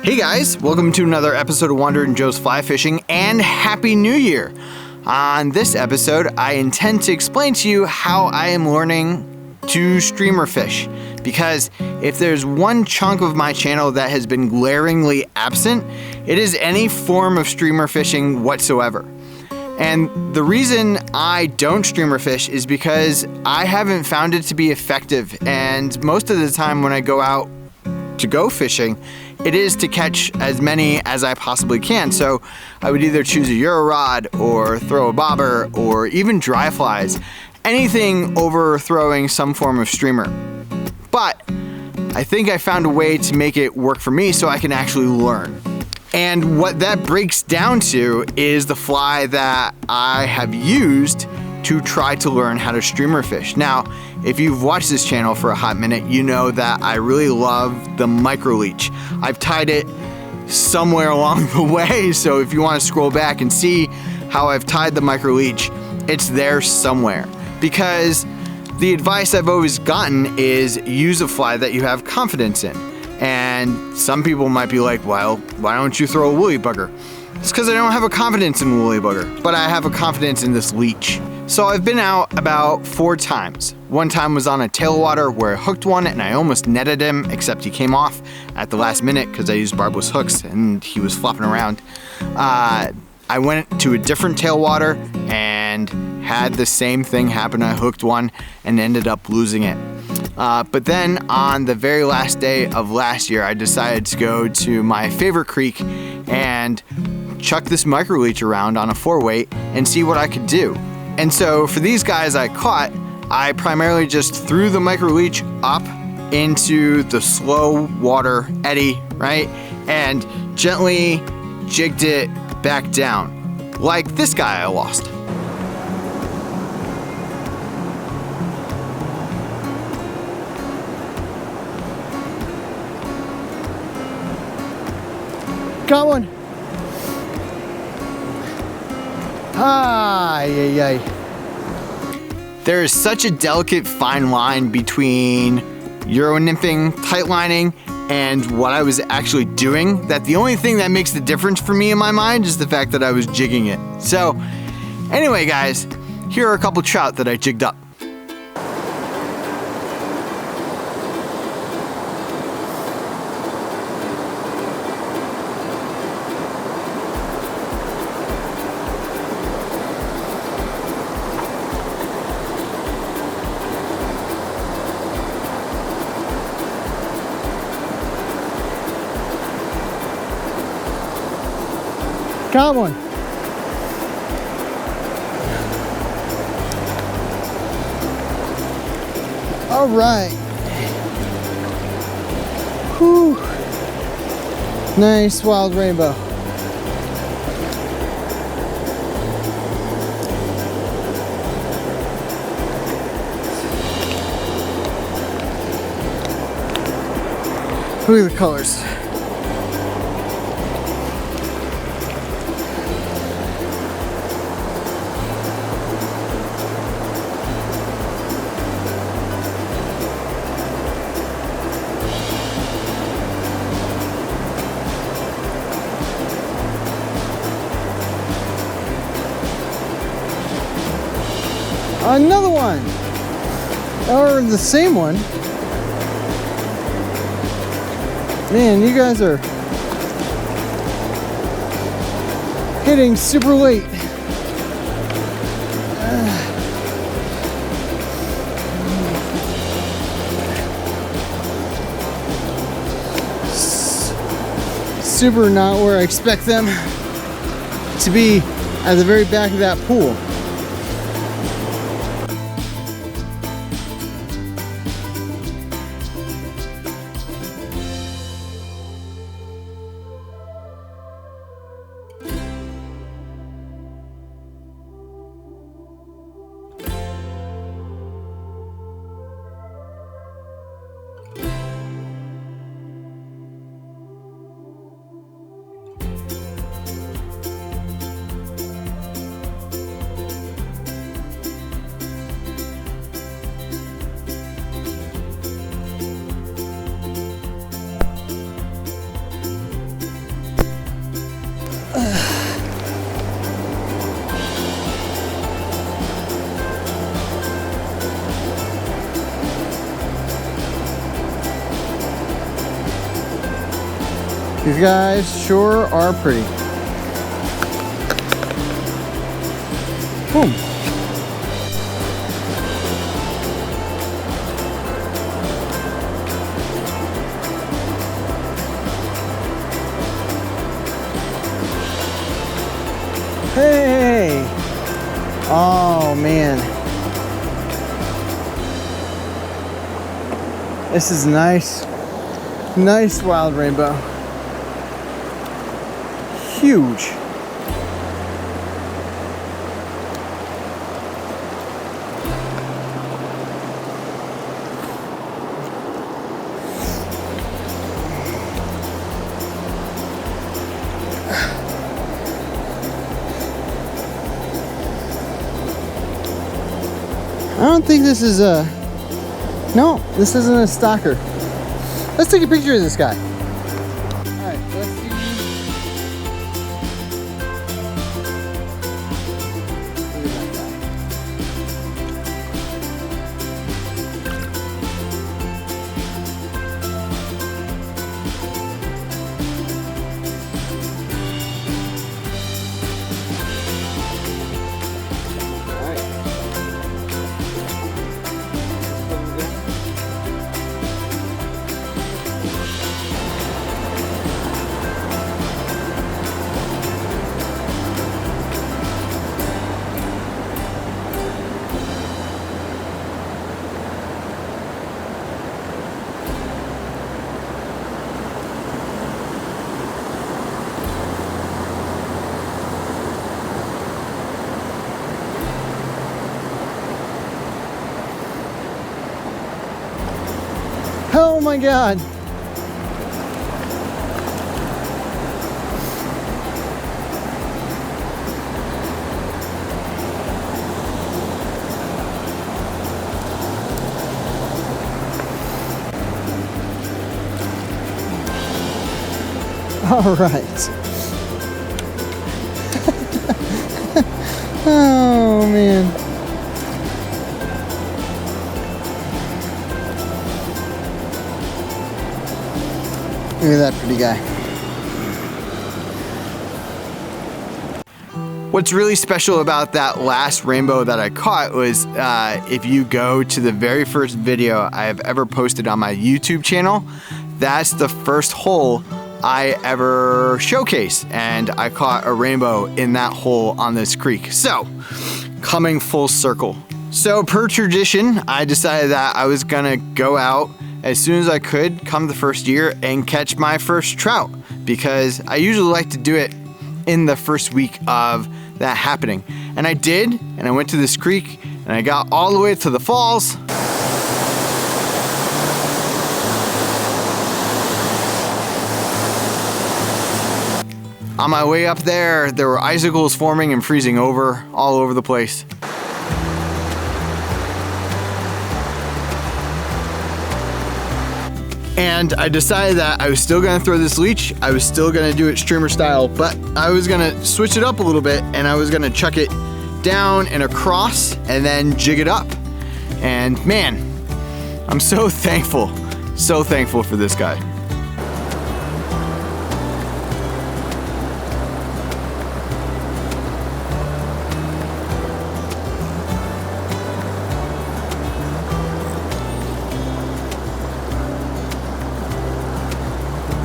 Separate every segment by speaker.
Speaker 1: Hey guys, welcome to another episode of Wander and Joe's Fly Fishing, and Happy New Year! On this episode, I intend to explain to you how I am learning to streamer fish, because if there's one chunk of my channel that has been glaringly absent, it is any form of streamer fishing whatsoever. And the reason I don't streamer fish is because I haven't found it to be effective, and most of the time when I go out to go fishing, it is to catch as many as I possibly can. So I would either choose a Euro rod or throw a bobber or even dry flies, anything overthrowing some form of streamer. But I think I found a way to make it work for me so I can actually learn. And what that breaks down to is the fly that I have used to try to learn how to streamer fish. Now, if you've watched this channel for a hot minute, you know that I really love the micro leech. I've tied it somewhere along the way, so if you want to scroll back and see how I've tied the micro leech, it's there somewhere. Because the advice I've always gotten is use a fly that you have confidence in. And some people might be like, well, why don't you throw a woolly bugger? It's because I don't have a confidence in woolly bugger, but I have a confidence in this leech. So I've been out about 4 times. One time was on a tailwater where I hooked one and I almost netted him, except he came off at the last minute because I used barbless hooks and he was flopping around. I went to a different tailwater and had the same thing happen. I hooked one and ended up losing it. But then on the very last day of last year, I decided to go to my favorite creek and chuck this micro leech around on a 4-weight and see what I could do. And so for these guys I caught, I primarily just threw the micro leech up into the slow water eddy, right? And gently jigged it back down, like this guy I lost.
Speaker 2: Got one. Ay, ay, ay.
Speaker 1: There is such a delicate fine line between Euro nymphing, tight lining, and what I was actually doing, that the only thing that makes the difference for me in my mind is the fact that I was jigging it. So anyway guys, here are a couple trout that I jigged up.
Speaker 2: Got one. All right. Whew. Nice wild rainbow. Look at the colors. Another one, or the same one. Man, you guys are hitting super late. Super not where I expect them to be, at the very back of that pool. These guys sure are pretty. Boom. Hey! Oh man. This is nice. Nice wild rainbow. Huge. I don't think this is a... No, this isn't a stalker. Let's take a picture of this guy. Alright, let's see. Look at that guy. Oh my God. All right. Oh man. Look at that pretty guy.
Speaker 1: What's really special about that last rainbow that I caught was if you go to the very first video I have ever posted on my YouTube channel, that's the first hole I ever showcased, and I caught a rainbow in that hole on this creek. So, coming full circle. So per tradition, I decided that I was gonna go out as soon as I could come the first year and catch my first trout, because I usually like to do it in the first week of that happening. And I did, and I went to this creek and I got all the way to the falls. On my way up there, there were icicles forming and freezing over all over the place. And I decided that I was still gonna throw this leech, I was still gonna do it streamer style, but I was gonna switch it up a little bit and I was gonna chuck it down and across and then jig it up. And man, I'm so thankful for this guy.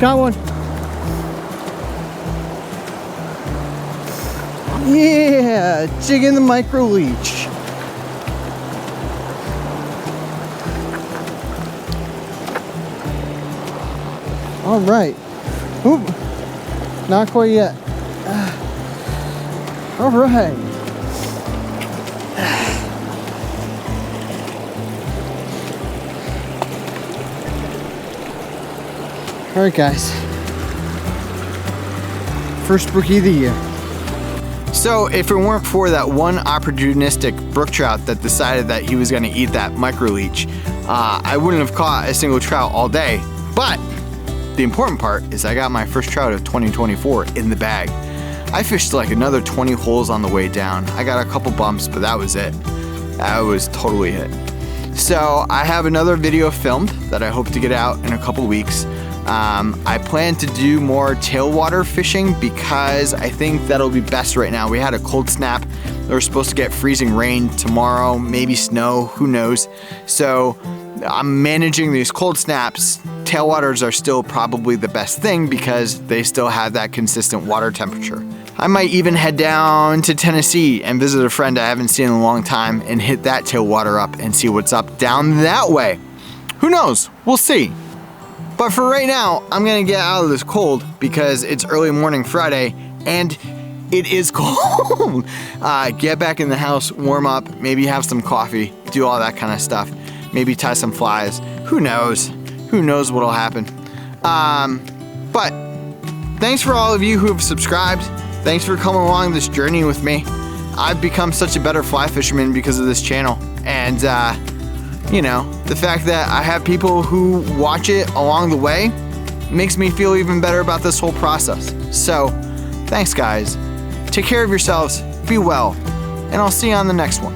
Speaker 2: Got one. Yeah, jigging the micro leech. All right. Oop. Not quite yet. All right. All right, guys. First brookie of the year.
Speaker 1: So if it weren't for that one opportunistic brook trout that decided that he was gonna eat that micro leech, I wouldn't have caught a single trout all day. But the important part is I got my first trout of 2024 in the bag. I fished like another 20 holes on the way down. I got a couple bumps, but that was it. That was totally it. So I have another video filmed that I hope to get out in a couple weeks. I plan to do more tailwater fishing because I think that'll be best right now. We had a cold snap. We're supposed to get freezing rain tomorrow, maybe snow, who knows. So I'm managing these cold snaps. Tailwaters are still probably the best thing because they still have that consistent water temperature. I might even head down to Tennessee and visit a friend I haven't seen in a long time and hit that tailwater up and see what's up down that way. Who knows? We'll see. But for right now, I'm gonna get out of this cold because it's early morning Friday and it is cold. Get back in the house, warm up, maybe have some coffee, do all that kind of stuff. Maybe tie some flies. Who knows? Who knows what'll happen? But thanks for all of you who have subscribed. Thanks for coming along this journey with me. I've become such a better fly fisherman because of this channel. And you know, the fact that I have people who watch it along the way makes me feel even better about this whole process. So, thanks guys. Take care of yourselves, be well, and I'll see you on the next one.